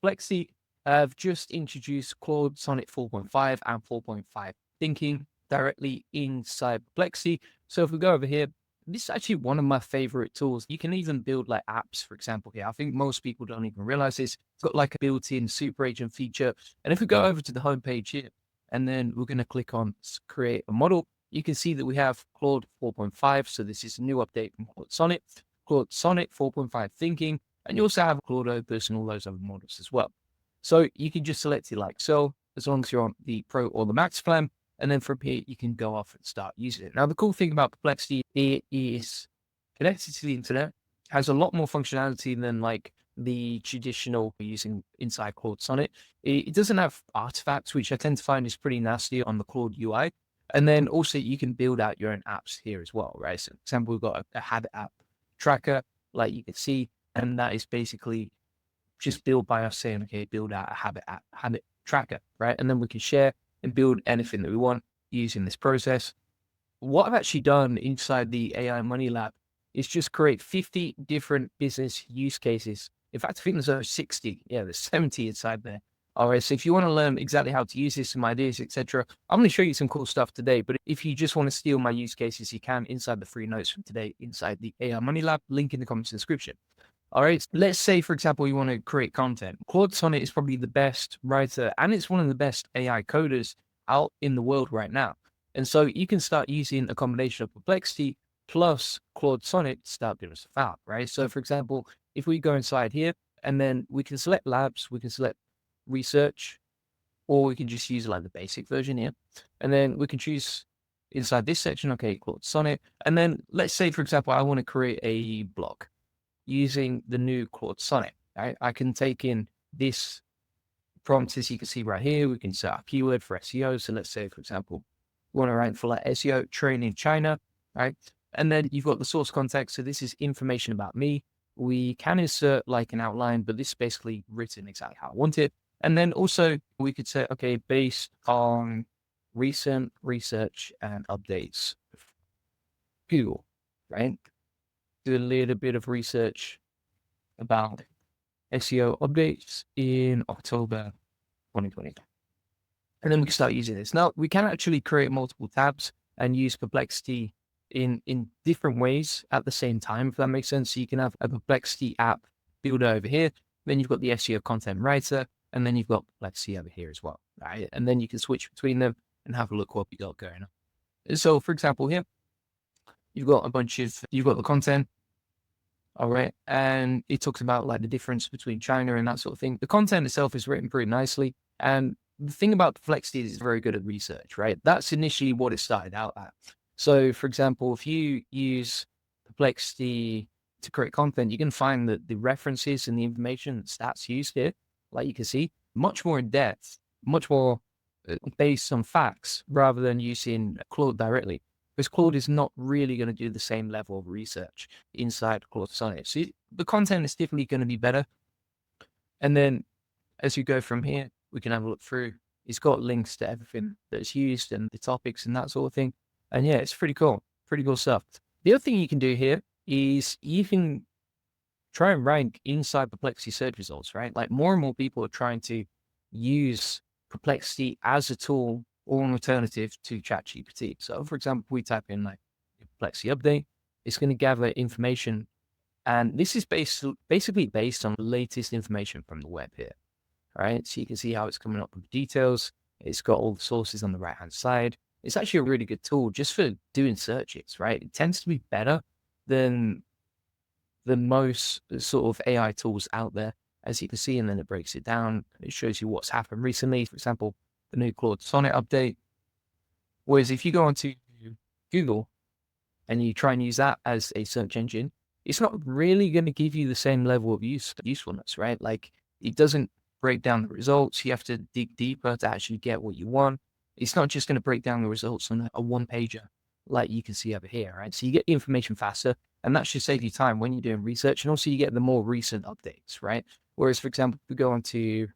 Perplexity have just introduced Claude Sonnet 4.5 and 4.5 thinking directly inside Perplexity. So if we go over here, this is actually one of my favorite tools. You can even build like apps, for example, here. I think most people don't even realize this. It's got like a built-in super agent feature. And if we go over to the homepage here, and then we're going to click on create a model, you can see that we have Claude 4.5. So this is a new update from Claude Sonnet 4.5 thinking, and you also have Claude Opus and all those other models as well. So you can just select it like so, as long as you're on the Pro or the Max plan. And then from here, you can go off and start using it. Now, the cool thing about Perplexity, it is connected to the internet, has a lot more functionality than like the traditional using inside Claude Sonnet. It doesn't have artifacts, which I tend to find is pretty nasty on the Claude UI. And then also you can build out your own apps here as well, right? So for example, we've got a habit app tracker, like you can see, and that is basically just built by us saying, okay, build out a habit tracker, right? And then we can share and build anything that we want using this process. What I've actually done inside the AI Money Lab is just create 50 different business use cases. In fact, I think there's over 60. Yeah, there's 70 inside there. All right, so if you want to learn exactly how to use this, some ideas, etc., I'm going to show you some cool stuff today. But if you just want to steal my use cases, you can inside the free notes from today, inside the AI Money Lab, link in the comments description. All right, let's say, for example, you want to create content. Claude Sonnet is probably the best writer, and it's one of the best AI coders out in the world right now. And so you can start using a combination of Perplexity plus Claude Sonnet to start doing stuff out, right? So for example, if we go inside here, and then we can select labs, we can select research, or we can just use like the basic version here. And then we can choose inside this section, okay, Claude Sonnet. And then let's say, for example, I want to create a blog using the new Claude Sonnet, right? I can take in this prompt, as you can see right here. We can set a keyword for SEO. So let's say, for example, we want to rank for like SEO train in China, right? And then you've got the source context. So this is information about me. We can insert like an outline, but this is basically written exactly how I want it. And then also we could say, okay, based on recent research and updates, Google, right? Do a little bit of research about SEO updates in October 2020. And then we can start using this. Now, we can actually create multiple tabs and use Perplexity in different ways at the same time, if that makes sense. So you can have a Perplexity app builder over here. Then you've got the SEO content writer, and then you've got Perplexity over here as well, right? And then you can switch between them and have a look what we got going on. So, for example, here, you've got the content, all right, and it talks about like the difference between China and that sort of thing. The content itself is written pretty nicely, and the thing about Perplexity is it's very good at research, right? That's initially what it started out at. So, for example, if you use Perplexity to create content, you can find that the references and the information stats used here, like you can see, much more in depth, much more based on facts rather than using Claude directly. Because Claude is not really going to do the same level of research inside Claude Sonnet. So the content is definitely going to be better. And then as you go from here, we can have a look through. It's got links to everything that's used and the topics and that sort of thing. And yeah, it's pretty cool stuff. The other thing you can do here is you can try and rank inside Perplexity search results, right? Like more and more people are trying to use Perplexity as a tool or an alternative to ChatGPT. So for example, we type in like Perplexity update, it's going to gather information. And this is basically based on the latest information from the web here, right? So you can see how it's coming up with details. It's got all the sources on the right-hand side. It's actually a really good tool just for doing searches, right? It tends to be better than the most sort of AI tools out there, as you can see, and then it breaks it down. It shows you what's happened recently. For example, the new Claude Sonnet update. Whereas if you go onto Google and you try and use that as a search engine, it's not really going to give you the same level of usefulness, right? Like it doesn't break down the results. You have to dig deeper to actually get what you want. It's not just going to break down the results on a one-pager like you can see over here, right? So you get the information faster, and that should save you time when you're doing research. And also you get the more recent updates, right? Whereas, for example, if we go onto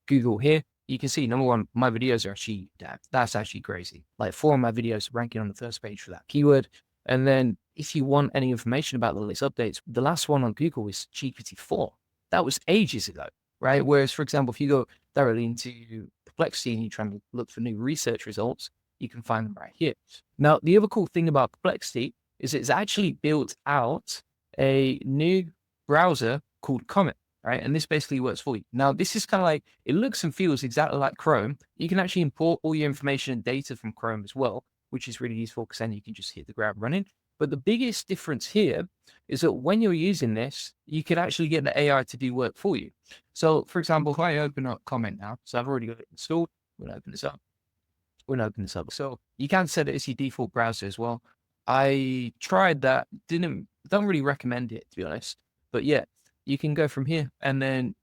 Google here, you can see, number one, my videos are actually, that's actually crazy. Like 4 of my videos ranking on the first page for that keyword. And then if you want any information about the latest updates, the last one on Google is GPT-4. That was ages ago, right? Whereas, for example, if you go directly into Perplexity and you're trying to look for new research results, you can find them right here. Now, the other cool thing about Perplexity is it's actually built out a new browser called Comet, right? And this basically works for you. Now, this is kind of like, it looks and feels exactly like Chrome. You can actually import all your information and data from Chrome as well, which is really useful because then you can just hit the ground running. But the biggest difference here is that when you're using this, you can actually get the AI to do work for you. So, for example, if I open up Comment now, so I've already got it installed. We're going to open this up. So you can set it as your default browser as well. I tried that, don't really recommend it, to be honest. But yeah, you can go from here and then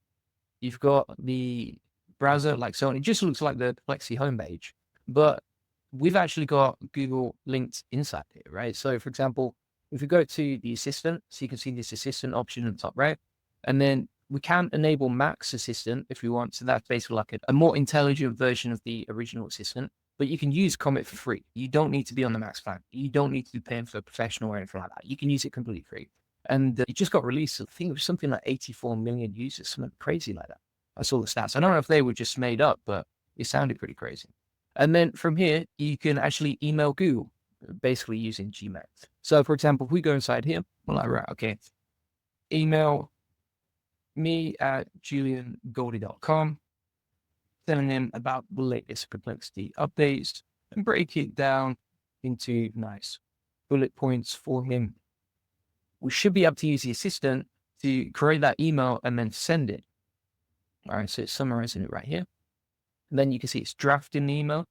you've got the browser like so, and it just looks like the Perplexity homepage, but we've actually got Google linked inside here, right? So for example, if we go to the assistant, so you can see this assistant option in the top right, and then we can enable Max Assistant if we want. So that's basically like a more intelligent version of the original assistant, but you can use Comet for free. You don't need to be on the Max plan. You don't need to be paying for a professional or anything like that. You can use it completely free. And it just got released. I think it was something like 84 million users, something crazy like that. I saw the stats. I don't know if they were just made up, but it sounded pretty crazy. And then from here, you can actually email Google, basically using Gmail. So for example, if we go inside here, we're like, right, okay, email me at juliangoldie.com, telling him about the latest Perplexity updates and break it down into nice bullet points for him. We should be able to use the assistant to create that email and then send it. All right, so it's summarizing it right here. And then you can see it's drafting the email.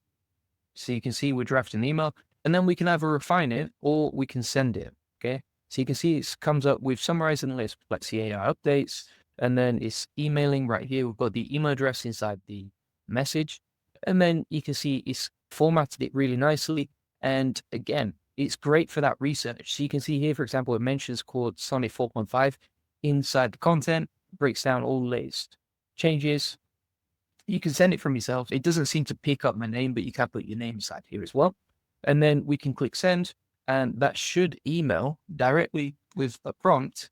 So you can see we're drafting the email, and then we can either refine it or we can send it. Okay. So you can see it comes up with summarizing the list, Perplexity AI updates, and then it's emailing right here. We've got the email address inside the message, and then you can see it's formatted it really nicely. And again, it's great for that research. So you can see here, for example, it mentions Claude Sonnet 4.5 inside the content, breaks down all the latest changes. You can send it from yourself. It doesn't seem to pick up my name, but you can put your name inside here as well. And then we can click send, and that should email directly with a prompt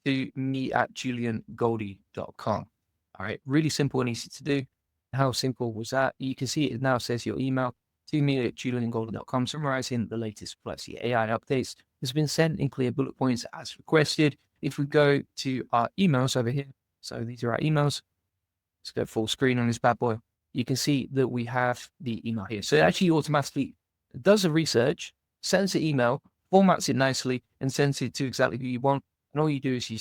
to me at juliangoldie.com. All right, really simple and easy to do. How simple was that? You can see it now says your email to me at juliangoldie.com, summarizing the latest Perplexity AI updates has been sent in clear bullet points as requested. If we go to our emails over here, so these are our emails. Let's go full screen on this bad boy. You can see that we have the email here. So it actually automatically does a research, sends the email, formats it nicely, and sends it to exactly who you want. And all you do is you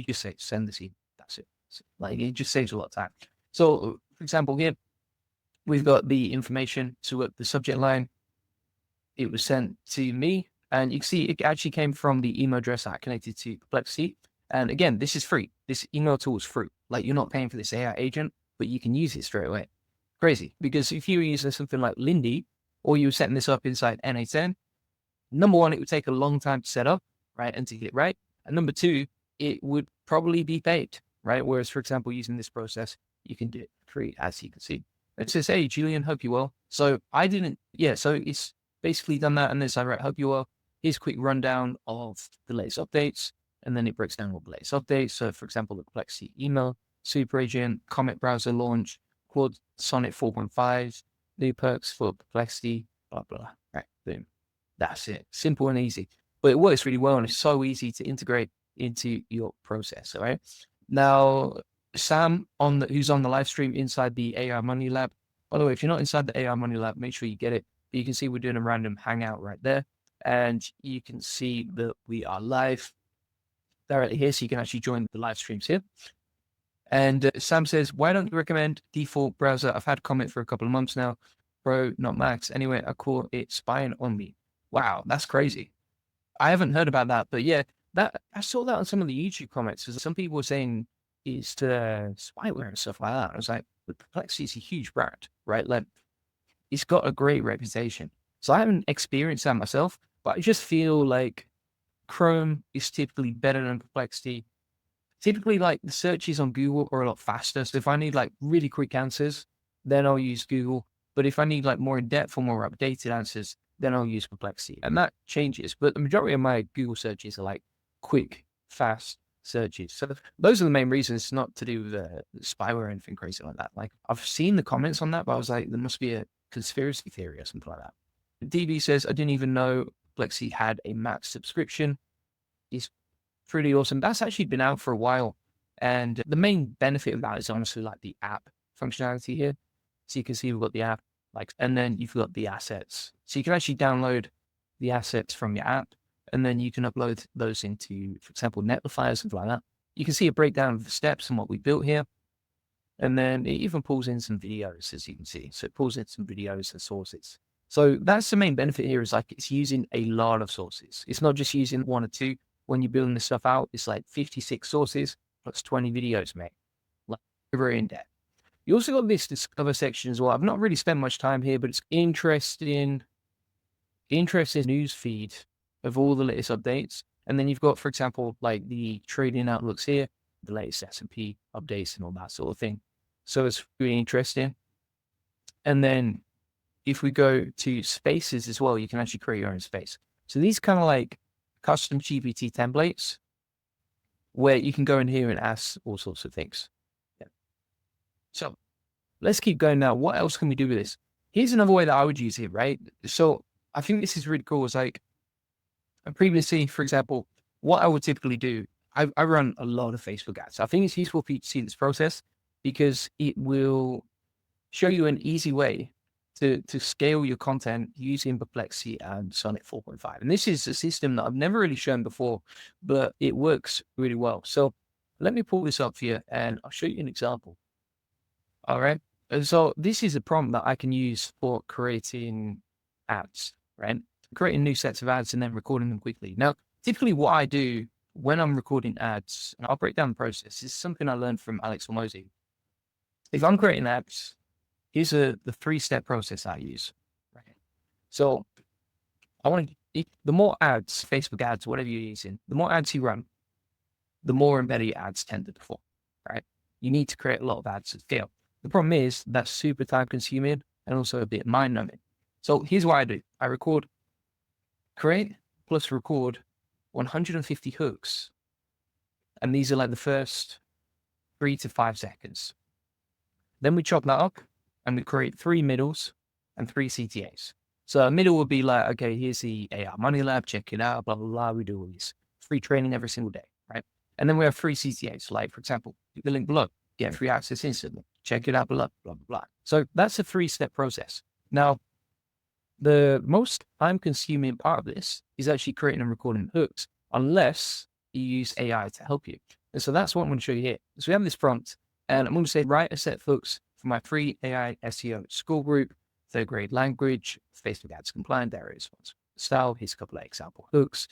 just say, send this email. That's it. So, like, it just saves a lot of time. So for example, here, we've got the information to the subject line. It was sent to me, and you can see it actually came from the email address I connected to Perplexity. And again, this is free. This email tool is free. Like, you're not paying for this AI agent, but you can use it straight away. Crazy. Because if you were using something like Lindy, or you were setting this up inside N8N, number one, it would take a long time to set up, right, and to get it right. And number two, it would probably be paid, right? Whereas, for example, using this process, you can do it free, as you can see. It says, hey, Julian, hope you well. So so it's basically done that. And then it's like, right, hope you well. Here's a quick rundown of the latest updates. And then it breaks down all the latest updates. So for example, the Perplexity email, super agent, Comet browser launch, Claude Sonnet 4.5, new perks for Perplexity, blah, blah. Right, boom. That's it. Simple and easy. But it works really well, and it's so easy to integrate into your process. All right. Now, Sam, who's on the live stream inside the AI Money Lab. By the way, if you're not inside the AI Money Lab, make sure you get it. But you can see we're doing a random hangout right there. And you can see that we are live directly here, so you can actually join the live streams here. And Sam says, why don't you recommend default browser? I've had Comet for a couple of months now. Pro, not Max. Anyway, I call it spying on me. Wow, that's crazy. I haven't heard about that, but yeah, I saw that on some of the YouTube comments. Some people were saying it's spyware and stuff like that. I was like, but Perplexity is a huge brand, right? Like, it's got a great reputation. So I haven't experienced that myself, but I just feel like Chrome is typically better than Perplexity. Typically, like, the searches on Google are a lot faster. So if I need like really quick answers, then I'll use Google. But if I need like more in-depth or more updated answers, then I'll use Perplexity. And that changes. But the majority of my Google searches are like quick, fast, searches. So those are the main reasons, not to do with spyware or anything crazy like that. Like I've seen the comments on that, but I was like, there must be a conspiracy theory or something like that. DB says, I didn't even know Plexi had a Max subscription. It's pretty awesome. That's actually been out for a while. And the main benefit of that is honestly like the app functionality here. So you can see we've got the app, like, and then you've got the assets. So you can actually download the assets from your app, and then you can upload those into, for example, Netlify, something like that. You can see a breakdown of the steps and what we built here. And then it even pulls in some videos, as you can see. So it pulls in some videos and sources. So that's the main benefit here, is like it's using a lot of sources. It's not just using one or two. When you're building this stuff out, it's like 56 sources plus 20 videos, mate. Like very in depth. You also got this discover section as well. I've not really spent much time here, but it's interesting news feed of all the latest updates. And then you've got, for example, like the trading outlooks here, the latest S&P updates and all that sort of thing. So it's really interesting. And then if we go to spaces as well, you can actually create your own space. So these kind of like custom GPT templates where you can go in here and ask all sorts of things. Yeah. So let's keep going now. What else can we do with this? Here's another way that I would use it, right? So I think this is really cool. It's like previously, for example, what I would typically do, I run a lot of Facebook ads. I think it's useful for you to see this process because it will show you an easy way to scale your content using Perplexity and Sonnet 4.5. And this is a system that I've never really shown before, but it works really well. So let me pull this up here and I'll show you an example. All right. And so this is a prompt that I can use for creating ads, right? Creating new sets of ads and then recording them quickly. Now, typically what I do when I'm recording ads, and I'll break down the process, this is something I learned from Alex Hormozi. If I'm creating ads, here's the 3-step process I use. Right. So I want to, the more ads, Facebook ads, whatever you're using, the more ads you run, the more embedded ads tend to perform, right? You need to create a lot of ads at scale. The problem is that's super time consuming and also a bit mind numbing. So here's what I do. I create plus record 150 hooks. And these are like the first 3 to 5 seconds. Then we chop that up and we create 3 middles and 3 CTAs. So a middle would be like, okay, here's the AI Money Lab, check it out, blah, blah, blah. We do all these free training every single day, right? And then we have 3 CTAs, like, for example, the link below, get free access instantly, check it out below, blah, blah, blah. So that's a 3-step process. Now, the most time-consuming part of this is actually creating and recording hooks, unless you use AI to help you. And so that's what I'm going to show you here. So we have this prompt, and I'm going to say, write a set of hooks for my free AI SEO Skool Group, 3rd grade language, Facebook ads compliant, there it is. Style, here's a couple of example hooks,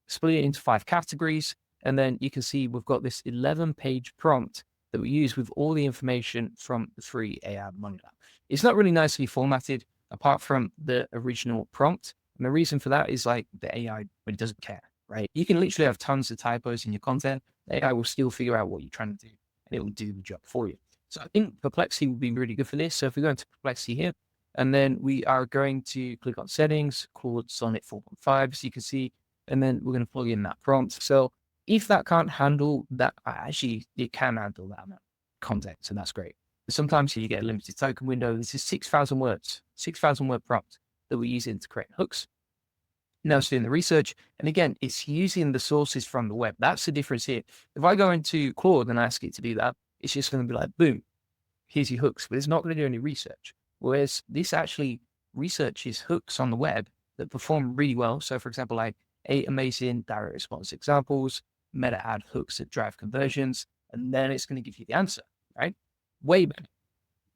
split it into 5 categories, and then you can see we've got this 11-page prompt that we use with all the information from the free AI Money Lab. It's not really nicely formatted, apart from the original prompt. And the reason for that is like the AI, it doesn't care, right? You can literally have tons of typos in your content. The AI will still figure out what you're trying to do and it will do the job for you. So I think Perplexity will be really good for this. So if we go into Perplexity here, and then we are going to click on settings, Claude Sonnet 4.5, so you can see, and then we're going to plug in that prompt. So if that can't handle that, actually it can handle that amount of content. So that's great. Sometimes you get a limited token window. This is 6,000 words, 6,000 word prompt that we're using to create hooks. Now it's doing the research. And again, it's using the sources from the web. That's the difference here. If I go into Claude and ask it to do that, it's just going to be like, boom, here's your hooks, but it's not going to do any research. Whereas this actually researches hooks on the web that perform really well. So for example, like 8 amazing direct response examples, meta ad hooks that drive conversions, and then it's going to give you the answer, right? Way better,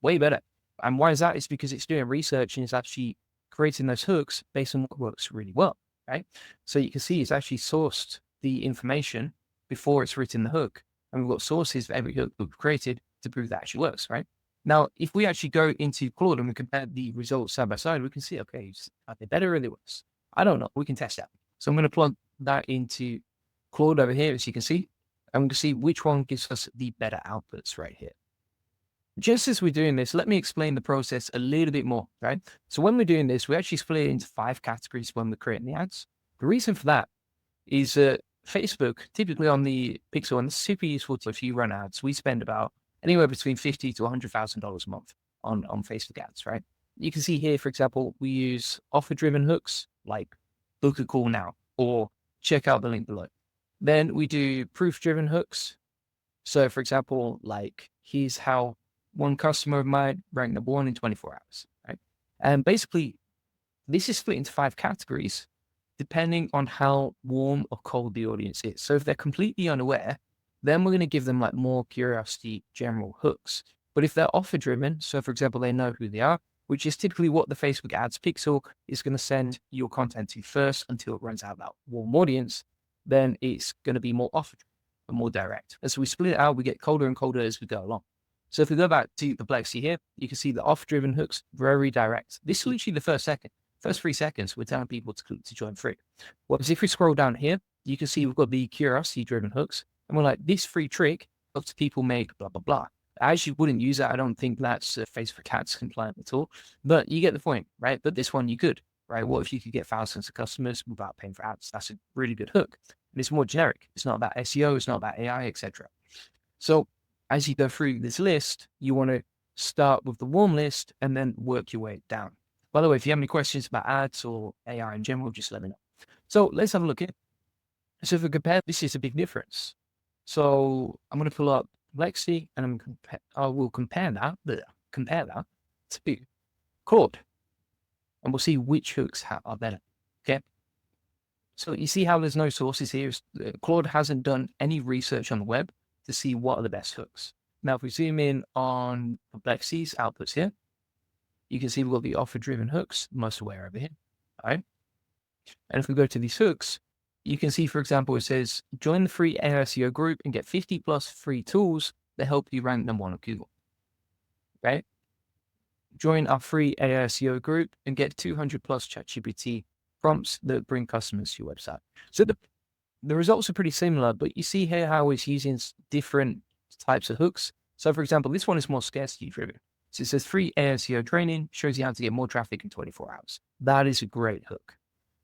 way better. And why is that? It's because it's doing research and it's actually creating those hooks based on what works really well, right? So you can see it's actually sourced the information before it's written the hook. And we've got sources for every hook we've created to prove that actually works, right? Now, if we actually go into Claude and we compare the results side by side, we can see, okay, are they better or are they worse? I don't know. We can test that. So I'm going to plug that into Claude over here, as you can see. I'm going to see which one gives us the better outputs right here. Just as we're doing this, let me explain the process a little bit more, right? So when we're doing this, we actually split it into 5 categories when we're creating the ads. The reason for that is Facebook, typically on the Pixel, and it's super useful to if you run ads. We spend about anywhere between $50,000 to $100,000 a month on Facebook ads, right? You can see here, for example, we use offer-driven hooks like book a call now or check out the link below. Then we do proof-driven hooks. So, for example, like here's how one customer of mine ranked #1 in 24 hours, right? And basically, this is split into 5 categories depending on how warm or cold the audience is. So if they're completely unaware, then we're going to give them like more curiosity general hooks. But if they're offer driven, so for example, they know who they are, which is typically what the Facebook ads pixel is going to send your content to first until it runs out of that warm audience, then it's going to be more offer and more direct. As we split it out, we get colder and colder as we go along. So if we go back to Perplexity here, you can see the off-driven hooks, very direct. This is literally the first 3 seconds, we're telling people to join free. Whereas if we scroll down here, you can see we've got the curiosity-driven hooks, and we're like, this free trick helps people make blah, blah, blah. I actually wouldn't use that. I don't think that's Facebook ads compliant at all, but you get the point, right? But this one you could, right? What if you could get thousands of customers without paying for ads? That's a really good hook. And it's more generic. It's not about SEO. It's not about AI, etc. So as you go through this list, you want to start with the warm list and then work your way down. By the way, if you have any questions about ads or AI in general, just let me know. So let's have a look here. So if we compare, this is a big difference. So I'm going to pull up Lexi and I will compare that to Claude. And we'll see which hooks are better. Okay. So you see how there's no sources here. Claude hasn't done any research on the web to see what are the best hooks. Now, if we zoom in on Perplexity's outputs here, you can see we've got the offer-driven hooks, most aware over here. All right. And if we go to these hooks, you can see, for example, it says, join the free AI SEO group and get 50 plus free tools that help you rank #1 on Google. Right? Join our free AI SEO group and get 200 plus ChatGPT prompts that bring customers to your website. So the results are pretty similar, but you see here how it's using different types of hooks. So, for example, this one is more scarcity driven. So it says free AI SEO training shows you how to get more traffic in 24 hours. That is a great hook.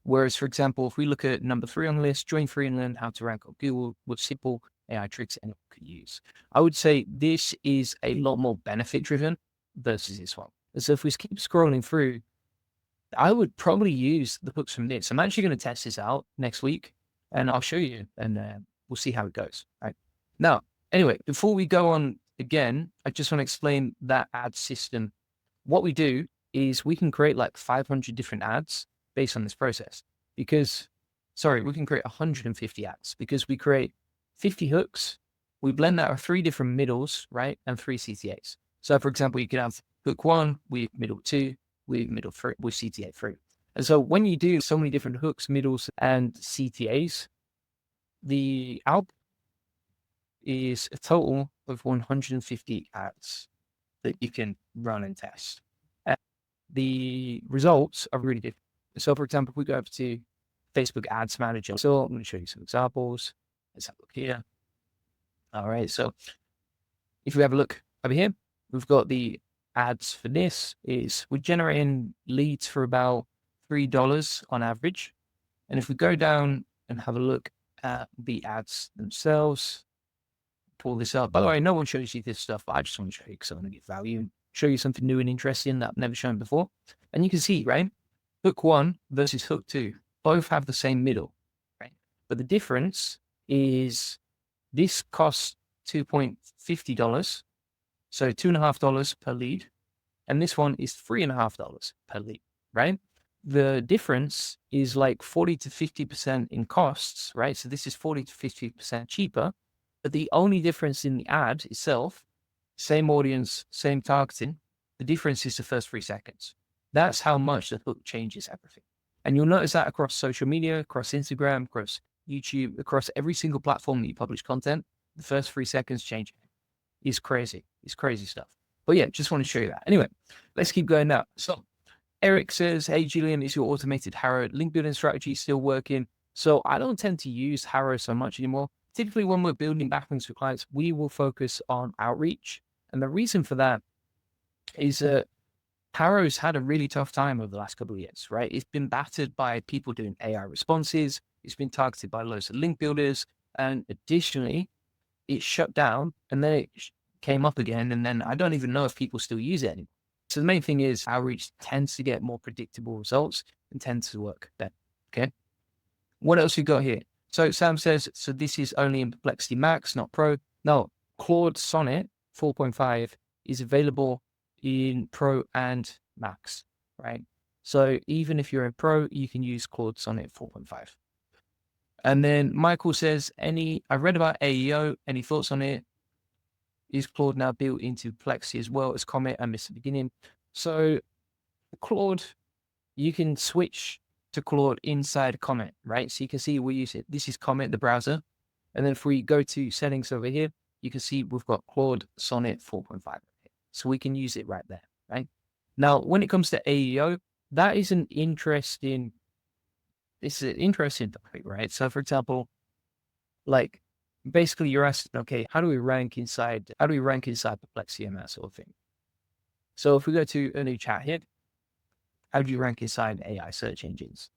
Whereas, for example, if we look at number 3 on the list, join free and learn how to rank on Google with simple AI tricks anyone could use. I would say this is a lot more benefit driven versus this one. And so if we keep scrolling through, I would probably use the hooks from this. I'm actually going to test this out next week and I'll show you and we'll see how it goes. Right now, anyway, before we go on again, I just want to explain that ad system. What we do is we can create like 500 different ads based on this process we can create 150 ads because we create 50 hooks. We blend that with 3 different middles, right? And 3 CTAs. So for example, you could have hook 1 with middle 2, with middle 3, with CTA 3. And so when you do so many different hooks, middles, and CTAs, the output is a total of 150 ads that you can run and test. And the results are really different. So for example, if we go over to Facebook Ads Manager, so I'm going to show you some examples. Let's have a look here. All right. So if we have a look over here, we've got the ads for this is we're generating leads for about $3 on average. And if we go down and have a look at the ads themselves, pull this up. By the way, no one shows you this stuff, but I just want to show you because I want to get value and show you something new and interesting that I've never shown before. And you can see, right? Hook 1 versus hook 2, both have the same middle, right? But the difference is this costs $2.50, so $2.50 per lead. And this one is $3.50 per lead, right? The difference is like 40 to 50% in costs, right? So this is 40 to 50% cheaper, but the only difference in the ad itself, same audience, same targeting, the difference is the first 3 seconds. That's how much the hook changes everything. And you'll notice that across social media, across Instagram, across YouTube, across every single platform that you publish content, the first 3 seconds change. It's crazy. It's crazy stuff. But yeah, just want to show you that. Anyway, let's keep going now. So Eric says, hey, Julian, is your automated HARO link building strategy still working? So I don't tend to use HARO so much anymore. Typically when we're building backlinks for clients, we will focus on outreach. And the reason for that is that HARO's had a really tough time over the last couple of years, right? It's been battered by people doing AI responses, It's been targeted by loads of link builders. And additionally, it shut down and then it came up again. And then I don't even know if people still use it anymore. So the main thing is outreach tends to get more predictable results and tends to work better. Okay. What else we got here? So Sam says, so this is only in Perplexity Max, not Pro. No, Claude Sonnet 4.5 is available in Pro and Max, right? So even if you're in Pro, you can use Claude Sonnet 4.5. And then Michael says, I read about AEO, any thoughts on it? Is Claude now built into Perplexity as well as Comet? I missed the beginning. So Claude, you can switch to Claude inside Comet, right? So you can see we use it. This is Comet, the browser. And then if we go to settings over here, you can see we've got Claude Sonnet 4.5. So we can use it right there, right? Now, when it comes to AEO, that is an interesting topic, right? So for example, like basically you're asking, okay, how do we rank inside Perplexity and that sort of thing? So if we go to a new chat here, how do you rank inside AI search engines?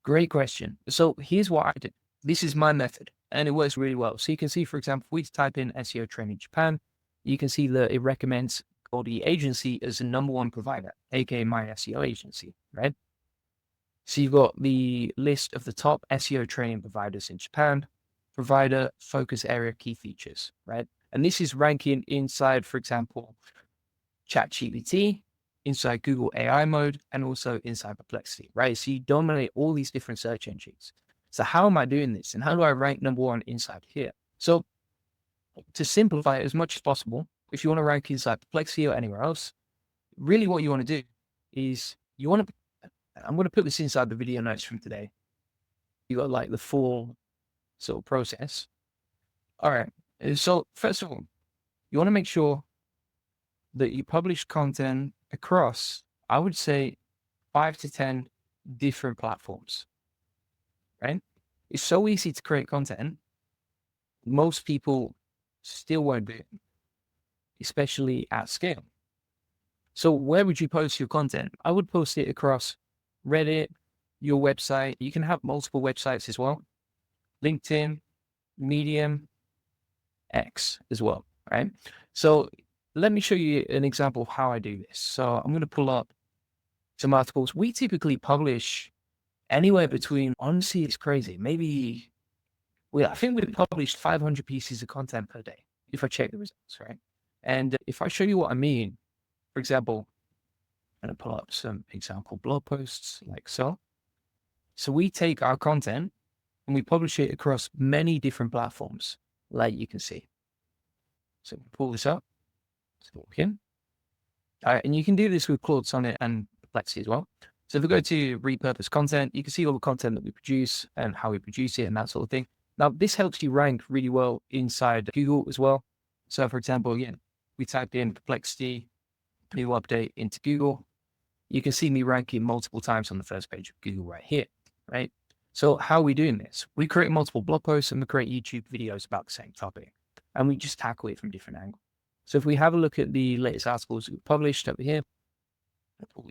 Great question. So here's what I did. This is my method and it works really well. So you can see, for example, if we type in SEO training Japan, you can see that it recommends the agency as the #1 provider, aka my SEO agency, right? So you've got the list of the top SEO training providers in Japan, provider, focus area, key features, right? And this is ranking inside, for example, ChatGPT, inside Google AI mode, and also inside Perplexity, right? So you dominate all these different search engines. So how am I doing this? And how do I rank #1 inside here? So to simplify it as much as possible, if you want to rank inside Perplexity or anywhere else, really what you want to do is I'm going to put this inside the video notes from today. You got like the full sort of process. All right. So first of all, you want to make sure that you publish content across, I would say, 5 to 10 different platforms, right? It's so easy to create content. Most people still won't do it, especially at scale. So where would you post your content? I would post it across Reddit, your website. You can have multiple websites as well. LinkedIn, Medium, X as well, right? So let me show you an example of how I do this. So I'm going to pull up some articles. We typically publish anywhere between, honestly, it's crazy. Maybe, I think we published 500 pieces of content per day, if I check the results, right? And if I show you what I mean, for example, I'm going to pull up some example blog posts like so. So we take our content and we publish it across many different platforms, like you can see. So pull this up. Let's walk in. All right, and you can do this with Claude Sonnet and Perplexity as well. So if we go to repurpose content, you can see all the content that we produce and how we produce it and that sort of thing. Now, this helps you rank really well inside Google as well. So for example, again, we type in Perplexity, new update into Google. You can see me ranking multiple times on the first page of Google right here, right? So how are we doing this? We create multiple blog posts and we create YouTube videos about the same topic, and we just tackle it from different angles. So if we have a look at the latest articles we published over here, all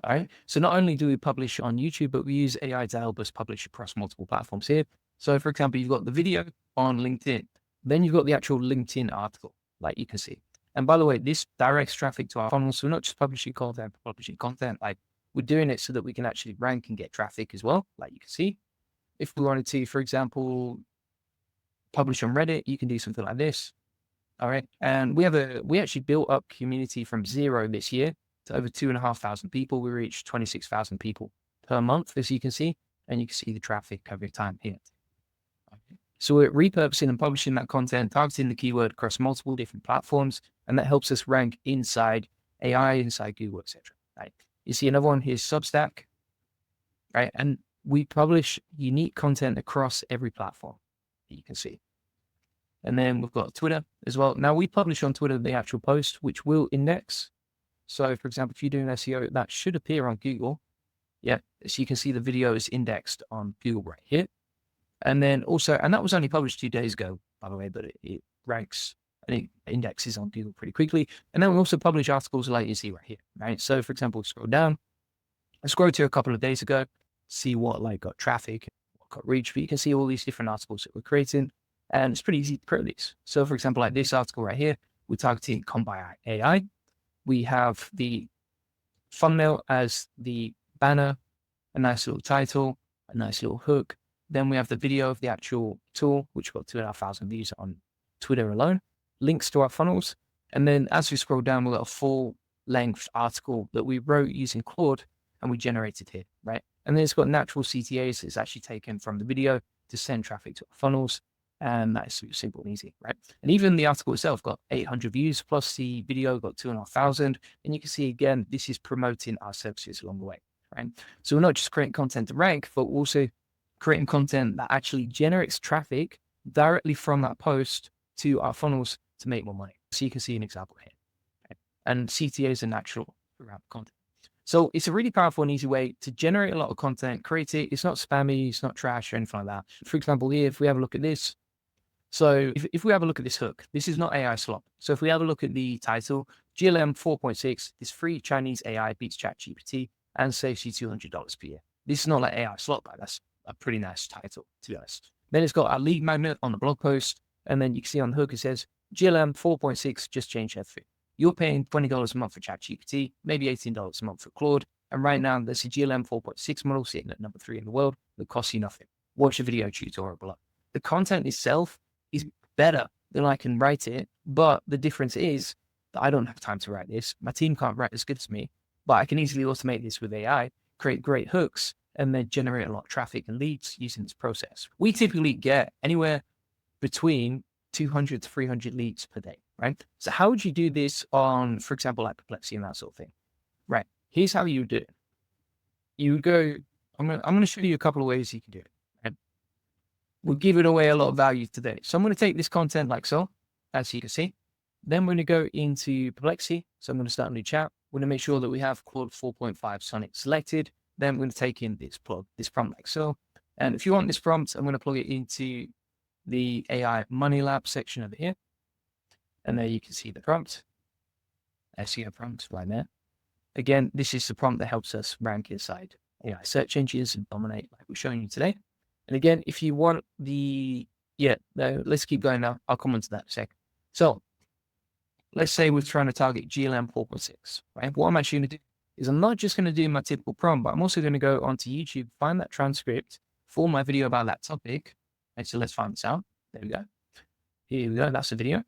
right. So not only do we publish on YouTube, but we use AI to help us publish across multiple platforms here. So for example, you've got the video on LinkedIn, then you've got the actual LinkedIn article, like you can see. And by the way, this directs traffic to our funnel. So we're not just publishing content, like we're doing it so that we can actually rank and get traffic as well, like you can see. If we wanted to, for example, publish on Reddit, you can do something like this. All right. And we actually built up community from 0 this year to over 2,500 people. We reached 26,000 people per month, as you can see, and you can see the traffic every time here. Okay. So we're repurposing and publishing that content, targeting the keyword across multiple different platforms, and that helps us rank inside AI, inside Google, etc. Right? You see another one here's Substack, right? And we publish unique content across every platform that you can see. And then we've got Twitter as well. Now we publish on Twitter the actual post, which will index. So for example, if you're doing SEO, that should appear on Google. Yeah, so you can see the video is indexed on Google right here. And then also, and that was only published 2 days ago, by the way, but it ranks and it indexes on Google pretty quickly. And then we also publish articles like you see right here, right? So for example, scroll down, I scrolled to a couple of days ago. see what like got traffic, what got reach, but you can see all these different articles that we're creating, and it's pretty easy to create these. So for example, like this article right here, we're targeting Come by AI. We have the thumbnail as the banner, a nice little title, a nice little hook. Then we have the video of the actual tool, which got 2,500 views on Twitter alone, links to our funnels. And then as we scroll down, we've got a full length article that we wrote using Claude and we generated here, right? And then it's got natural CTAs. It's actually taken from the video to send traffic to our funnels. And that's super simple and easy, right? And even the article itself got 800 views, plus the video got 2,500. And you can see, again, this is promoting our services along the way, right? So we're not just creating content to rank, but also creating content that actually generates traffic directly from that post to our funnels to make more money. So you can see an example here. Okay? And CTAs are natural throughout the content. So it's a really powerful and easy way to generate a lot of content, create it. It's not spammy, it's not trash or anything like that. For example, here, if we have a look at this, so if we have a look at this hook, this is not AI slop. So if we have a look at the title, GLM 4.6, this free Chinese AI beats ChatGPT and saves you $200 per year. This is not like AI slop, but that's a pretty nice title, to be honest. Then it's got a lead magnet on the blog post. And then you can see on the hook, it says GLM 4.6 just changed everything. You're paying $20 a month for ChatGPT, maybe $18 a month for Claude. And right now there's a GLM 4.6 model sitting at number 3 in the world that costs you nothing. Watch the video tutorial below. The content itself is better than I can write it, but the difference is that I don't have time to write this. My team can't write as good as me, but I can easily automate this with AI, create great hooks, and then generate a lot of traffic and leads using this process. We typically get anywhere between 200 to 300 leads per day, right? So how would you do this on, for example, like Perplexity and that sort of thing, right? Here's how you do it. You would go, I'm going to show you a couple of ways you can do it. Right? We're giving away a lot of value today. So I'm going to take this content like so, as you can see. Then we're going to go into Perplexity. So I'm going to start a new chat. We're going to make sure that we have Claude 4.5 Sonnet selected. Then we're going to take in this prompt like so. And if you want this prompt, I'm going to plug it into the AI Money Lab section over here. And there you can see the prompt, SEO prompt right there. Again, this is the prompt that helps us rank inside AI search engines and dominate like we're showing you today. And again, if you want let's keep going now. I'll come on to that in a second. So let's say we're trying to target GLM 4.6, right? What I'm actually going to do is I'm not just going to do my typical prompt, but I'm also going to go onto YouTube, find that transcript for my video about that topic. And so let's find this out. There we go. Here we go. That's the video.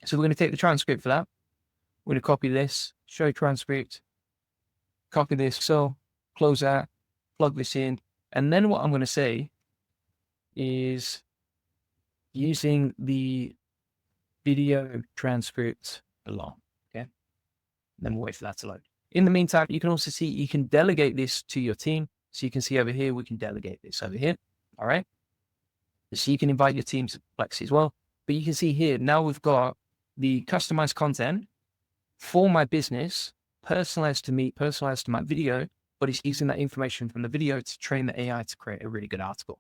So we're going to take the transcript for that. We're going to copy this, show transcript, copy this. So close that, plug this in. And then what I'm going to say is using the video transcript below. Okay. Then we'll wait for that to load. In the meantime, you can also see, you can delegate this to your team. So you can see over here, we can delegate this over here. All right. So you can invite your team to Perplexity as well. But you can see here, now we've got the customized content for my business, personalized to me, personalized to my video, but it's using that information from the video to train the AI to create a really good article.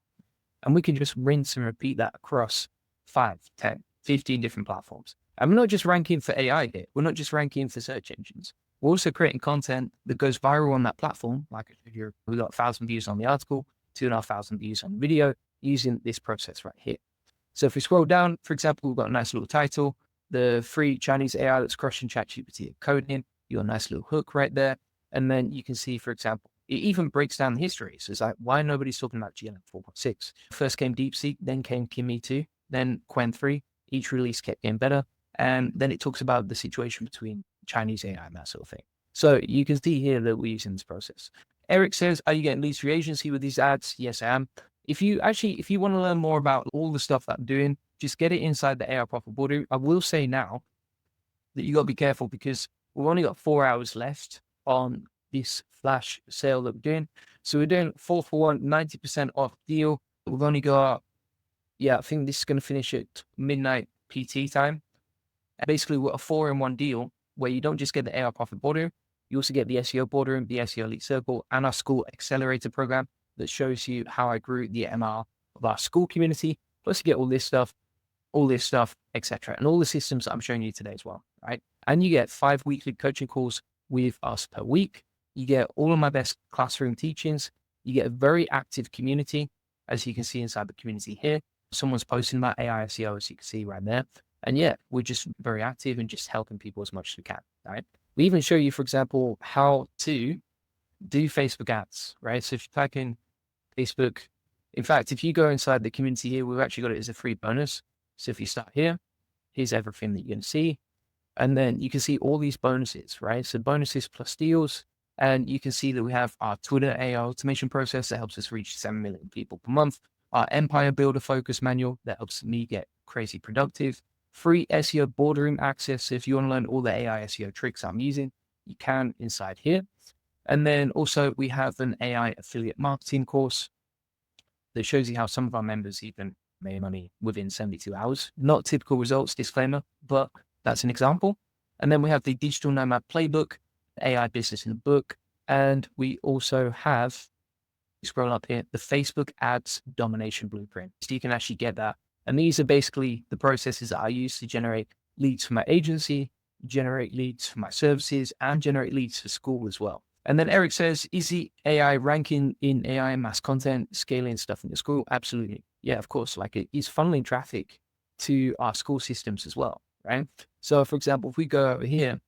And we can just rinse and repeat that across 5, 10, 15 different platforms. And we're not just ranking for AI here. We're not just ranking for search engines. We're also creating content that goes viral on that platform. Like here, we got 1,000 views on the article, 2,500 views on the video using this process right here. So if we scroll down, for example, we've got a nice little title, the free Chinese AI that's crushing ChatGPT at coding. You got a nice little hook right there. And then you can see, for example, it even breaks down the history. So it's like, why nobody's talking about GLM 4.6? First came DeepSeek, then came Kimi 2, then Quen 3. Each release kept getting better. And then it talks about the situation between Chinese AI and that sort of thing. So you can see here that we're using this process. Eric says, are you getting leads through agency with these ads? Yes, I am. If you want to learn more about all the stuff that I'm doing, just get it inside the AI Profit Boardroom. I will say now that you got to be careful because we've only got 4 hours left on this flash sale that we're doing. So we're doing 4 for 1, 90% off deal. We've only got, I think this is going to finish at midnight PT time. And basically, we're a 4-in-1 deal where you don't just get the AI Profit Boardroom, you also get the SEO Boardroom, the SEO Elite Circle, and our School Accelerator program that shows you how I grew the MR of our school community. Plus, you get all this stuff, etc. And all the systems that I'm showing you today as well, right? And you get 5 weekly coaching calls with us per week. You get all of my best classroom teachings, You get a very active community, as you can see inside the community here. Someone's posting about AI SEO, as you can see right there. And yeah, we're just very active and just helping people as much as we can, right? We even show you, for example, how to do Facebook ads, right? So if you type in Facebook, in fact, if you go inside the community here, we've actually got it as a free bonus. So if you start here, here's everything that you're going to see. And then you can see all these bonuses, right? So bonuses plus deals. And you can see that we have our Twitter AI automation process that helps us reach 7 million people per month. Our Empire Builder Focus Manual that helps me get crazy productive. Free SEO boardroom access. So if you want to learn all the AI SEO tricks I'm using, you can inside here. And then also we have an AI affiliate marketing course that shows you how some of our members even made money within 72 hours. Not typical results, disclaimer, but that's an example. And then we have the Digital Nomad Playbook, AI Business in a Book. And we also have, scroll up here, the Facebook Ads Domination Blueprint. So you can actually get that. And these are basically the processes that I use to generate leads for my agency, generate leads for my services, and generate leads for school as well. And then Eric says, is the AI ranking in AI mass content, scaling stuff in your school? Absolutely. Yeah, of course. Like it is funneling traffic to our school systems as well, right? So for example, if we go over here,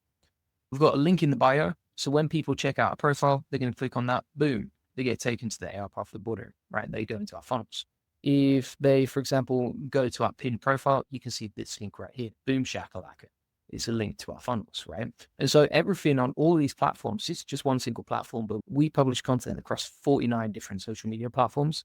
we've got a link in the bio. So when people check out our profile, they're going to click on that, boom, they get taken to the AI profit border, right? They go into our funnels. If they, for example, go to our pinned profile, you can see this link right here, boom shakalaka. It's a link to our funnels, right? And so everything on all of these platforms, it's just one single platform, but we publish content across 49 different social media platforms.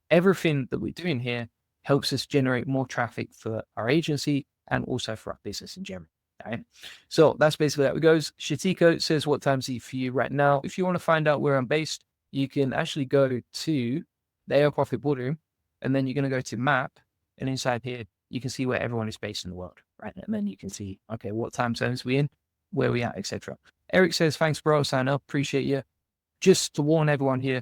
Everything that we're doing here helps us generate more traffic for our agency and also for our business in general, right? So that's basically how it goes. Shatiko says, what time's it for you right now? If you want to find out where I'm based, you can actually go to the AI Profit Boardroom, and then you're going to go to map, and inside here, you can see where everyone is based in the world, right? And then you can see, okay, what time zones we in, where we at, etc. Eric says, thanks, bro. Sign up. Appreciate you. Just to warn everyone here,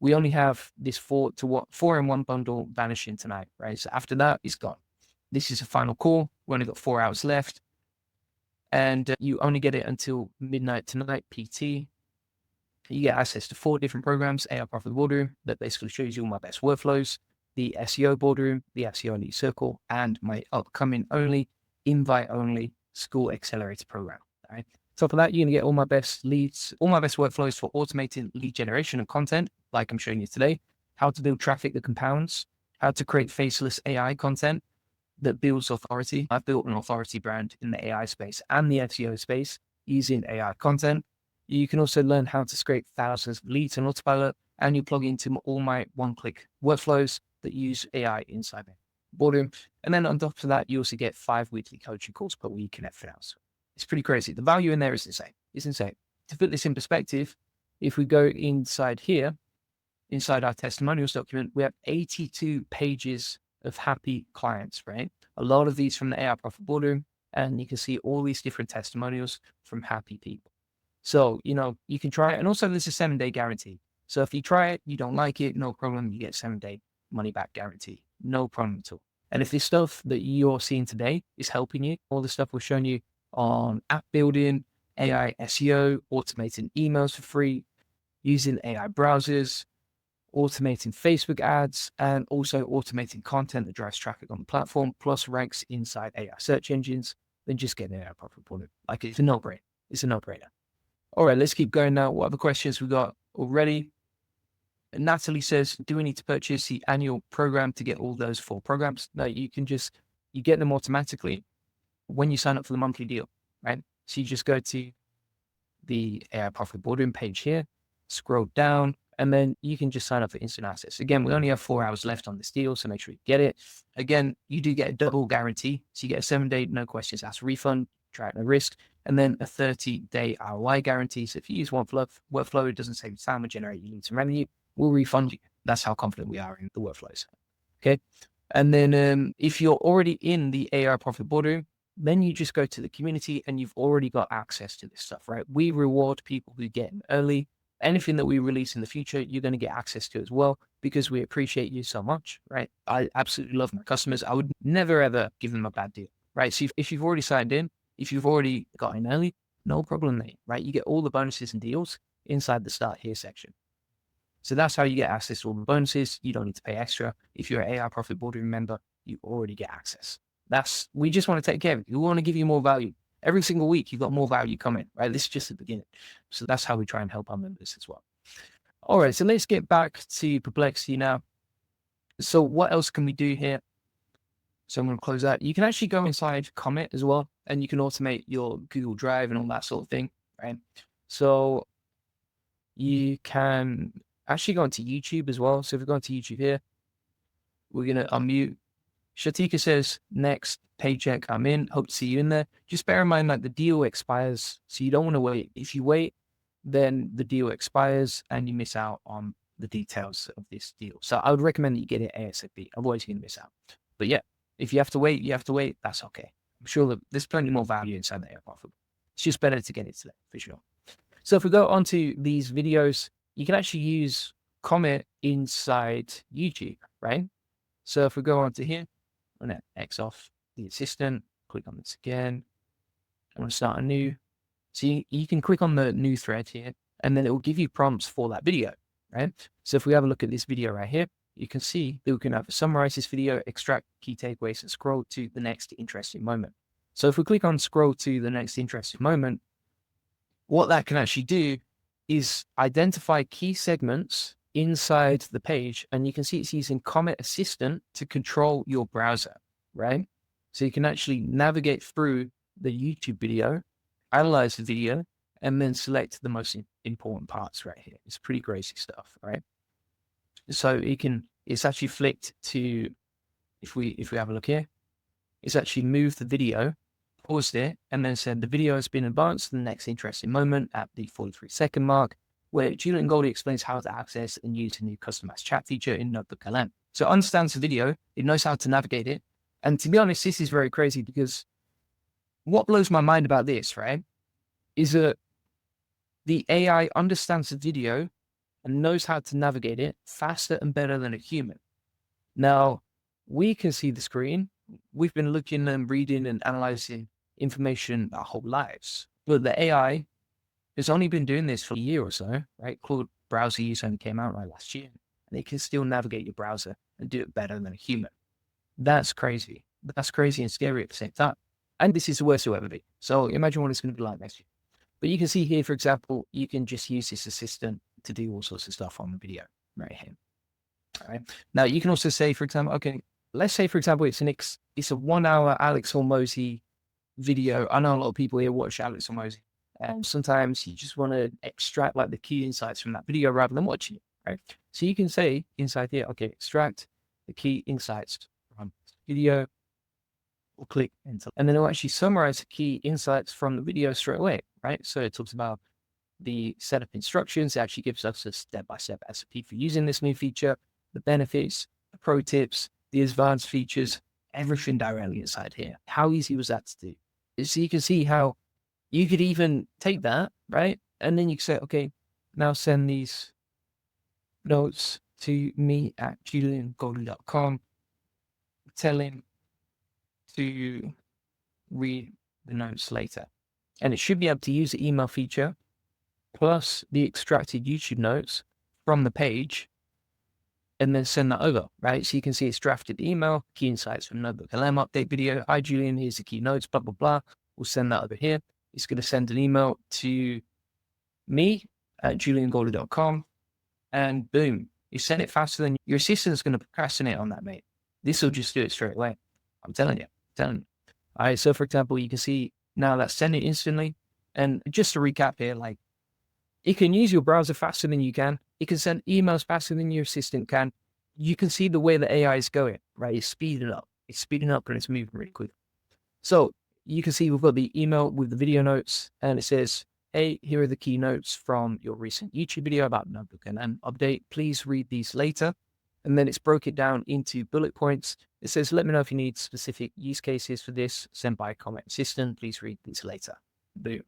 we only have this 4-in-1 bundle vanishing tonight, right? So after that, it's gone. This is a final call. We only got 4 hours left. And you only get it until midnight tonight, PT. You get access to 4 different programs, AI Profit Boardroom, that basically shows you all my best workflows, the SEO Boardroom, the SEO Elite Circle, and my upcoming invite-only School Accelerator program. All right. Top of that, you're going to get all my best leads, all my best workflows for automating lead generation and content, like I'm showing you today, how to build traffic that compounds, how to create faceless AI content that builds authority. I've built an authority brand in the AI space and the SEO space using AI content. You can also learn how to scrape thousands of leads on autopilot, and you plug into all my one-click workflows that use AI inside the boardroom. And then on top of that, you also get 5 weekly coaching calls per week and everything else. It's pretty crazy. The value in there is insane. It's insane. To put this in perspective, if we go inside here, inside our testimonials document, we have 82 pages of happy clients, right? A lot of these from the AI Profit Boardroom, and you can see all these different testimonials from happy people. So, you can try it. And also there's a 7-day guarantee. So if you try it, you don't like it, no problem. You get 7-day money back guarantee. No problem at all. And if this stuff that you're seeing today is helping you, all the stuff we're showing you on app building, AI SEO, automating emails for free, using AI browsers, automating Facebook ads, and also automating content that drives traffic on the platform, plus ranks inside AI search engines, then just get an AI Profit Boardroom. Like it's a no-brainer. It's a no-brainer. All right, let's keep going now. What other questions we got already? Natalie says, do we need to purchase the annual program to get all those 4 programs? No, you get them automatically when you sign up for the monthly deal, right? So you just go to the AI Profit Boardroom page here, scroll down, and then you can just sign up for instant access. Again, we only have 4 hours left on this deal, so make sure you get it. Again, you do get a double guarantee. So you get a 7-day, no questions asked refund, try it, no risk, and then a 30-day ROI guarantee. So if you use one workflow, it doesn't save time or generate you leads and revenue, we'll refund you. That's how confident we are in the workflows. Okay. And then if you're already in the AI Profit Boardroom, then you just go to the community and you've already got access to this stuff, right? We reward people who get in early. Anything that we release in the future, you're going to get access to as well, because we appreciate you so much, right? I absolutely love my customers. I would never, ever give them a bad deal, right? So if you've already signed in, if you've already got in early, no problem, mate, right? You get all the bonuses and deals inside the Start Here section. So that's how you get access to all the bonuses. You don't need to pay extra. If you're an AI Profit Boardroom member, you already get access. We just want to take care of it. We want to give you more value. Every single week, you've got more value coming, right? This is just the beginning. So that's how we try and help our members as well. All right, so let's get back to Perplexity now. So what else can we do here? So I'm going to close that. You can actually go inside Comet as well, and you can automate your Google Drive and all that sort of thing, right? So you can actually go into YouTube as well. So if we go into YouTube here, we're going to unmute. Shatika says, next paycheck I'm in. Hope to see you in there. Just bear in mind that the deal expires, so you don't want to wait. If you wait, then the deal expires and you miss out on the details of this deal. So I would recommend that you get it ASAP. Otherwise, you're going to miss out. But yeah, if you have to wait, you have to wait. That's okay. I'm sure that there's plenty more value inside the AI Profit. It's just better to get it today, for sure. So if we go onto these videos, you can actually use Comet inside YouTube, right? So if we go onto here, I'm going to X off the assistant, click on this again. I want to start a new. So you can click on the new thread here, and then it will give you prompts for that video, right? So if we have a look at this video right here, you can see that we can have summarize this video, extract key takeaways, and scroll to the next interesting moment. So if we click on scroll to the next interesting moment, what that can actually do is identify key segments inside the page, and you can see it's using Comet Assistant to control your browser, right? So you can actually navigate through the YouTube video, analyze the video, and then select the most important parts right here. It's pretty crazy stuff, right? So it's actually flicked to, if we have a look here, it's actually moved the video, paused it, and then said the video has been advanced to the next interesting moment at the 43-second mark, where Julian Goldie explains how to access and use a new customized chat feature in Notebook LM. So it understands the video, it knows how to navigate it. And to be honest, this is very crazy, because what blows my mind about this, right, is that the AI understands the video and knows how to navigate it faster and better than a human. Now, we can see the screen. We've been looking and reading and analyzing information our whole lives, but the AI has only been doing this for a year or so, right? Claude browser use only came out last year, and it can still navigate your browser and do it better than a human. That's crazy. That's crazy and scary at the same time. And this is the worst it'll ever be. So imagine what it's going to be like next year. But you can see here, for example, you can just use this assistant to do all sorts of stuff on the video right here. All right. Now you can also say, for example, okay, let's say, for example, it's a 1 hour Alex Hormozy video. I know a lot of people here watch Alex Hormozy, and sometimes you just want to extract like the key insights from that video rather than watching it, right? So you can say inside here, okay, extract the key insights from this video. We'll click enter, and then it'll actually summarize the key insights from the video straight away, right? So it talks about the setup instructions. It actually gives us a step-by-step SOP for using this new feature, the benefits, the pro tips, the advanced features, everything directly inside here. How easy was that to do? So you can see how you could even take that, right? And then you can say, okay, now send these notes to me at juliangoldie.com. Tell him to read the notes later. And it should be able to use the email feature plus the extracted YouTube notes from the page and then send that over, right? So you can see it's drafted email, key insights from Notebook LM update video. Hi, Julian, here's the key notes, blah, blah, blah. We'll send that over here. It's going to send an email to me at juliangoldie.com, and boom, you send it faster than your assistant's going to procrastinate on that, mate. This will just do it straight away. I'm telling you. All right. So for example, you can see now that send it instantly. And just to recap here, like, it can use your browser faster than you can. It can send emails faster than your assistant can. You can see the way the AI is going, right? It's speeding up. It's speeding up and it's moving really quick. So you can see we've got the email with the video notes, and it says, hey, here are the key notes from your recent YouTube video about Notebook and an update. Please read these later. And then it's broke it down into bullet points. It says, let me know if you need specific use cases for this. Sent by Comet Assistant. Please read these later. Boom.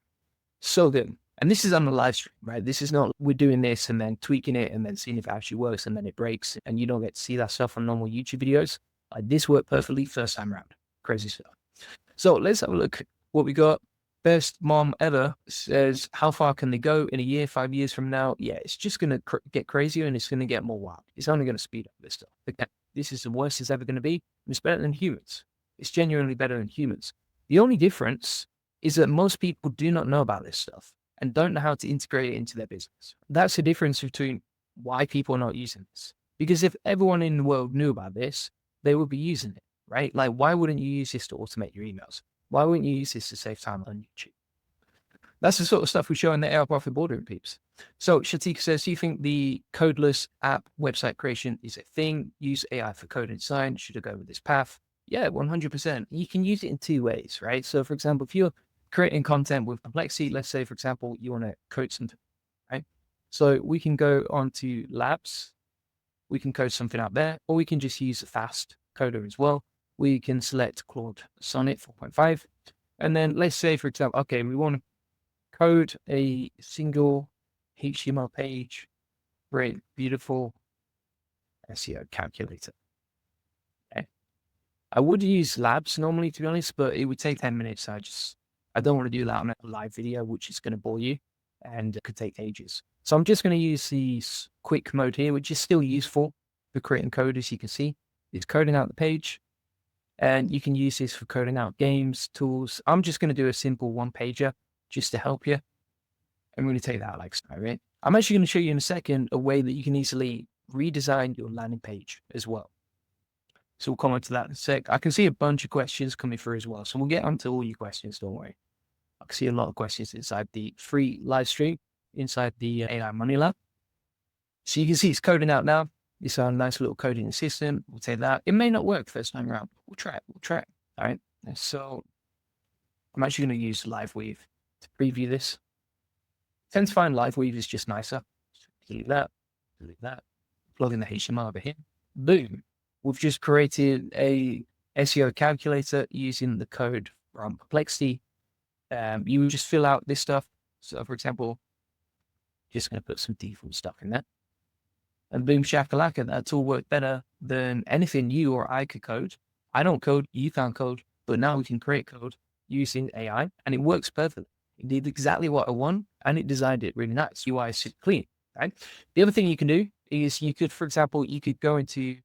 So good. And this is on the live stream, right? This is not we're doing this and then tweaking it and then seeing if it actually works and then it breaks and you don't get to see that stuff on normal YouTube videos. This worked perfectly first time around. Crazy stuff. So let's have a look what we got. best mom ever says, how far can they go in a year, 5 years from now? Yeah, it's just going to get crazier and it's going to get more wild. It's only going to speed up this stuff. Again, this is the worst it's ever going to be. It's better than humans. It's genuinely better than humans. The only difference is that most people do not know about this stuff and don't know how to integrate it into their business. That's the difference between why people are not using this. Because if everyone in the world knew about this, they would be using it, right? Like, why wouldn't you use this to automate your emails? Why wouldn't you use this to save time on YouTube? That's the sort of stuff we show in the AI Profit Boardroom, peeps. So Shatika says, do you think the codeless app website creation is a thing? Use AI for code and design. Should I go with this path? Yeah, 100%. You can use it in two ways, right? So for example, if you're creating content with Perplexity, let's say, for example, you want to code something, right? So we can go on to labs. We can code something out there, or we can just use a fast coder as well. We can select Claude Sonnet 4.5. And then let's say, for example, okay, we want to code a single HTML page, great, beautiful SEO calculator. Okay. I would use labs normally, to be honest, but it would take 10 minutes. I don't want to do that on a live video, which is going to bore you and it could take ages. So I'm just going to use the quick mode here, which is still useful for creating code, as you can see. It's coding out the page. And you can use this for coding out games, tools. I'm just going to do a simple one-pager just to help you. I'm going to take that like so, right? I'm actually going to show you in a second a way that you can easily redesign your landing page as well. So we'll come on to that in a sec. I can see a bunch of questions coming through as well. So we'll get onto all your questions, don't worry. I can see a lot of questions inside the free live stream, inside the AI Money Lab. So you can see it's coding out now. It's a nice little coding assistant. We'll take that. It may not work first time around. We'll try it. We'll try it. All right. So I'm actually going to use LiveWeave to preview this. I tend to find LiveWeave is just nicer. Delete that. Delete that. Plug in the HTML over here. Boom. We've just created a SEO calculator using the code from Perplexity. You just fill out this stuff. So for example, just going to put some default stuff in there. And boom, shakalaka, that's all worked better than anything you or I could code. I don't code, you can't code, but now we can create code using AI and it works perfectly. It did exactly what I want and it designed it really nice. UI is super clean, right? The other thing you can do is you could, for example, you could go into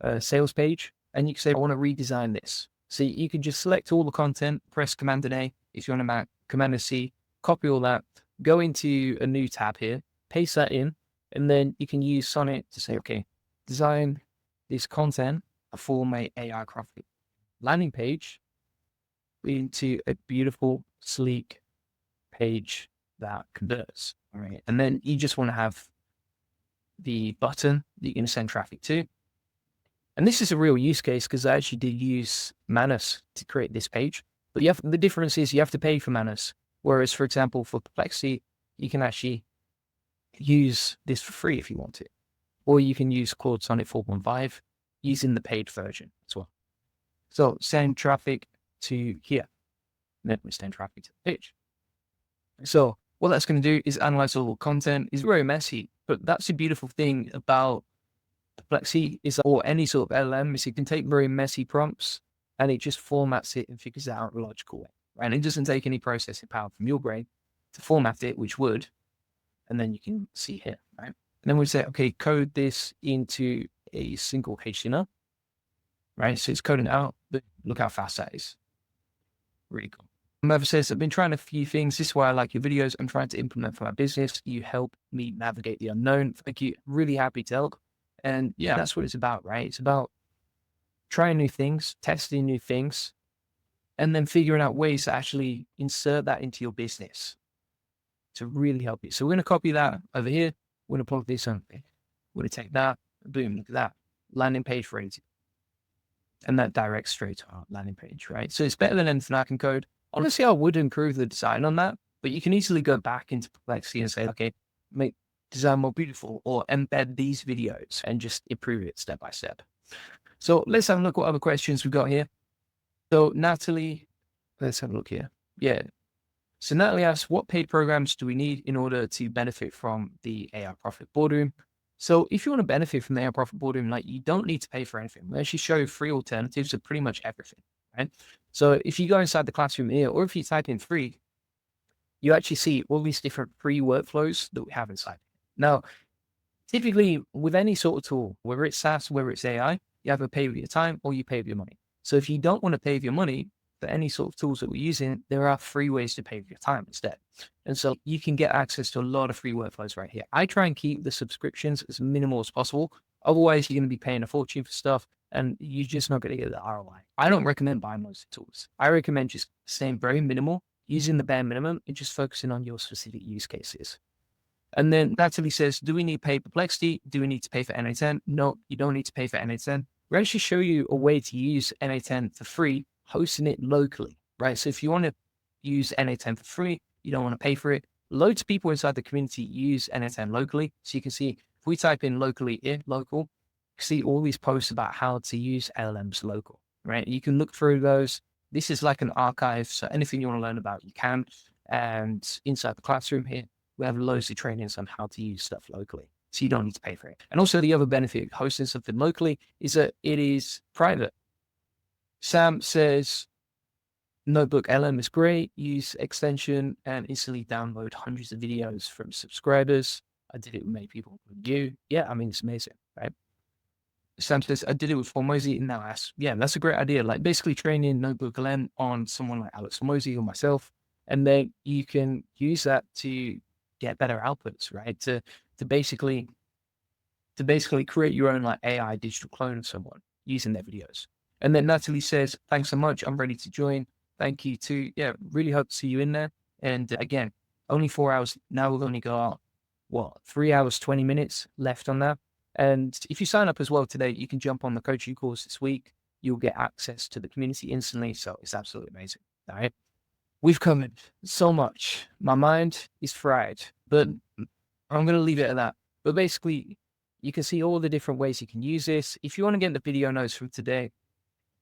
a sales page and you can say, I want to redesign this. So you can just select all the content, press Command and A. If you're on a Mac, Command and C, copy all that, go into a new tab here, paste that in, and then you can use Sonnet to say, okay, design this content for my AI graphic landing page into a beautiful, sleek page that converts. All right. And then you just want to have the button that you're going to send traffic to. And this is a real use case because I actually did use Manus to create this page. But the difference is you have to pay for Manus. Whereas, for example, for Perplexity, you can actually use this for free if you want it. Or you can use Claude Sonnet 4.5 using the paid version as well. So send traffic to here. And then we send traffic to the page. So what that's going to do is analyze all the content. It's very messy, but that's the beautiful thing about Perplexity is, or any sort of LLM, is it can take very messy prompts and it just formats it and figures it out in a logical way. Right? And it doesn't take any processing power from your brain to format it, which would. And then you can see here, right? And then we say, okay, code this into a single HTML, right? So it's coding out, but look how fast that is. Really cool. Mother says, I've been trying a few things. This is why I like your videos. I'm trying to implement for my business. You help me navigate the unknown. Thank you. Really happy to help. And yeah, that's what it's about, right? It's about trying new things, testing new things, and then figuring out ways to actually insert that into your business to really help you. So we're going to copy that over here. We're going to plug this on. We're going to take that, boom, look at that. Landing page ready. And that directs straight to our landing page, right? So it's better than anything I can code. Honestly, I would improve the design on that, but you can easily go back into Perplexity and say, okay, make design more beautiful or embed these videos and just improve it step by step. So let's have a look what other questions we've got here. So Natalie, let's have a look here. Yeah. So Natalie asks, what paid programs do we need in order to benefit from the AI Profit Boardroom? So if you want to benefit from the AI Profit Boardroom, like you don't need to pay for anything. We actually show free alternatives to pretty much everything, right? So if you go inside the classroom here, or if you type in free, you actually see all these different free workflows that we have inside. Now, typically with any sort of tool, whether it's SaaS, whether it's AI, you either pay with your time or you pay with your money. So if you don't want to pay with your money for any sort of tools that we're using, there are free ways to pay with your time instead. And so you can get access to a lot of free workflows right here. I try and keep the subscriptions as minimal as possible. Otherwise, you're going to be paying a fortune for stuff and you're just not going to get the ROI. I don't recommend buying those tools. I recommend just staying very minimal, using the bare minimum and just focusing on your specific use cases. And then Natalie says, do we need to pay Perplexity? Do we need to pay for NA10? No, you don't need to pay for NA10. We actually show you a way to use NA10 for free, hosting it locally, right? So if you want to use NA10 for free, you don't want to pay for it. Loads of people inside the community use NA10 locally. So you can see, if we type in locally here, local, you can see all these posts about how to use LLMs local, right? You can look through those. This is like an archive. So anything you want to learn about, you can. And inside the classroom here, we have loads of trainings on how to use stuff locally. So you don't need to pay for it. And also the other benefit of hosting something locally is that it is private. Sam says, Notebook LM is great. Use extension and instantly download hundreds of videos from subscribers. I did it with many people with you. Yeah, I mean, it's amazing, right? Sam says, I did it with Formosi and now ask. Yeah, that's a great idea. Like basically training Notebook LM on someone like Alex Formosi or myself. And then you can use that to get better outputs, right? To basically create your own like AI digital clone of someone using their videos. And then Natalie says, thanks so much. I'm ready to join. Thank you too. Yeah, really hope to see you in there. And again, only 4 hours. Now we've only got 3 hours, 20 minutes left on that. And if you sign up as well today, you can jump on the coaching course this week. You'll get access to the community instantly. So it's absolutely amazing. All right. We've covered so much. My mind is fried, but I'm going to leave it at that. But basically, you can see all the different ways you can use this. If you want to get the video notes from today,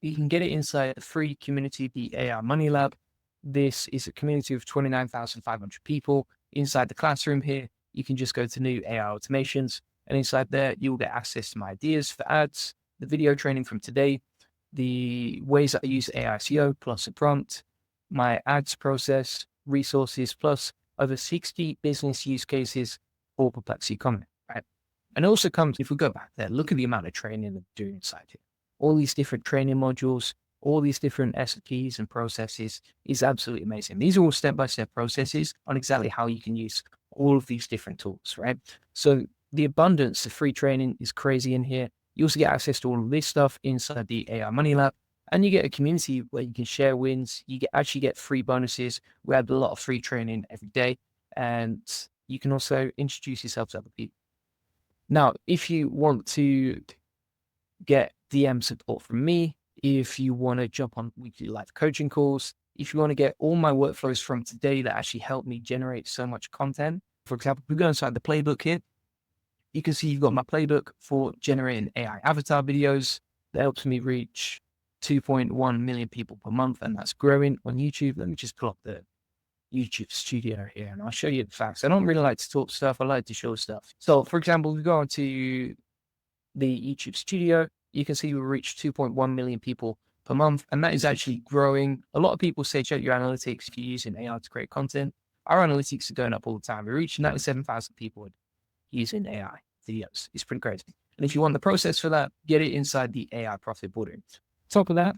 you can get it inside the free community, the AI Money Lab. This is a community of 29,500 people. Inside the classroom here, you can just go to new AI automations. And inside there, you'll get access to my ideas for ads, the video training from today, the ways that I use AI SEO plus a prompt, my ads process, resources, plus over 60 business use cases for Perplexity Comment, right? And it also comes, if we go back there, look at the amount of training that we're doing inside here. All these different training modules, all these different SOPs and processes is absolutely amazing. These are all step-by-step processes on exactly how you can use all of these different tools, right? So the abundance of free training is crazy in here. You also get access to all of this stuff inside the AI Money Lab. And you get a community where you can share wins. You actually get free bonuses. We have a lot of free training every day. And you can also introduce yourself to other people. Now, if you want to get DM support from me, if you want to jump on weekly live coaching calls, if you want to get all my workflows from today that actually help me generate so much content, for example, if we go inside the playbook here, you can see you've got my playbook for generating AI avatar videos that helps me reach 2.1 million people per month, and that's growing on YouTube. Let me just pull up the YouTube studio here and I'll show you the facts. I don't really like to talk stuff. I like to show stuff. So for example, we go on to the YouTube studio. You can see we reach 2.1 million people per month, and that is actually growing. A lot of people say check your analytics if you're using AI to create content. Our analytics are going up all the time. We reach 97,000 people using AI videos. It's pretty crazy. And if you want the process for that, get it inside the AI profit boardroom. Top of that,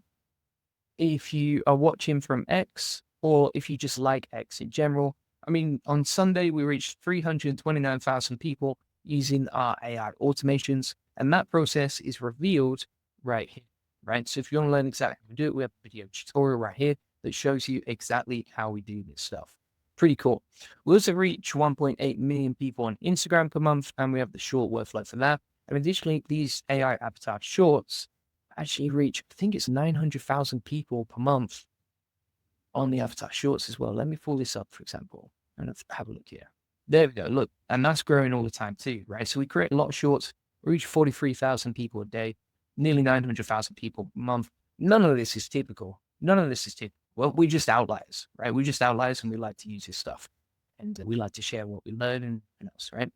if you are watching from X or if you just like X in general, I mean, on Sunday, we reached 329,000 people using our AI automations, and that process is revealed right here, right? So if you want to learn exactly how to do it, we have a video tutorial right here that shows you exactly how we do this stuff. Pretty cool. We also reach 1.8 million people on Instagram per month, and we have the short workflow for that. And additionally, these AI avatar shorts actually reach, I think it's 900,000 people per month on the avatar shorts as well. Let me pull this up, for example, and have a look here. There we go. Look, and that's growing all the time too, right? So we create a lot of shorts, we reach 43,000 people a day, nearly 900,000 people a month. None of this is typical. None of this is typical. Well, we're just outliers, right? We're just outliers and we like to use this stuff. And we like to share what we learn and else, right?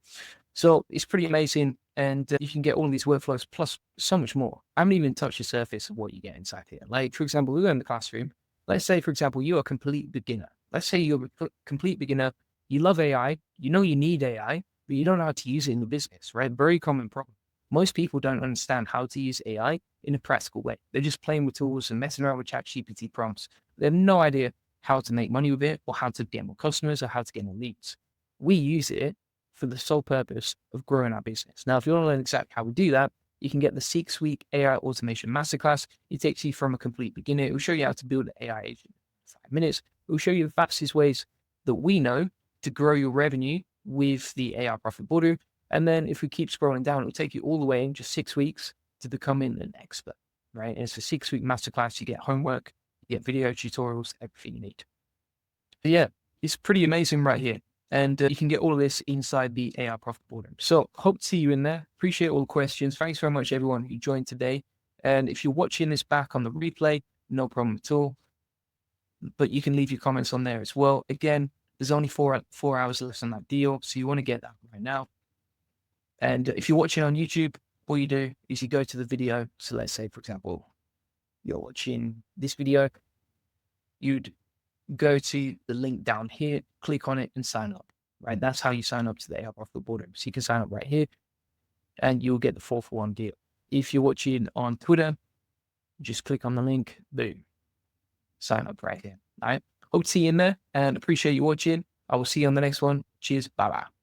So it's pretty amazing. And you can get all of these workflows plus so much more. I haven't even touched the surface of what you get inside here. Like, for example, we go in the classroom. Let's say, for example, you're a complete beginner. let's say you're a complete beginner, you love AI, you know you need AI, but you don't know how to use it in the business, right? Very common problem. Most people don't understand how to use AI in a practical way. They're just playing with tools and messing around with ChatGPT prompts. They have no idea how to make money with it or how to get more customers or how to get more leads. We use it for the sole purpose of growing our business. Now, if you want to learn exactly how we do that, you can get the 6-week AI Automation Masterclass. It takes you from a complete beginner. It will show you how to build an AI agent in 5 minutes. It will show you the fastest ways that we know to grow your revenue with the AI Profit Builder. And then if we keep scrolling down, it will take you all the way in just 6 weeks to becoming an expert, right? And it's a 6-week masterclass. You get homework, you get video tutorials, everything you need. But yeah, it's pretty amazing right here. And you can get all of this inside the AI Profit Builder. So hope to see you in there. Appreciate all the questions. Thanks very much, everyone who joined today. And if you're watching this back on the replay, no problem at all. But you can leave your comments on there as well. Again, there's only 4 hours left on that deal. So you want to get that right now. And if you're watching on YouTube, all you do is you go to the video. So let's say, for example, you're watching this video, you'd go to the link down here, click on it and sign up, right? That's how you sign up to the AI Profit Builder. So you can sign up right here and you'll get the 4-for-1 deal. If you're watching on Twitter, just click on the link, boom, sign up right here. All right. Hope to see you in there and appreciate you watching. I will see you on the next one. Cheers. Bye-bye.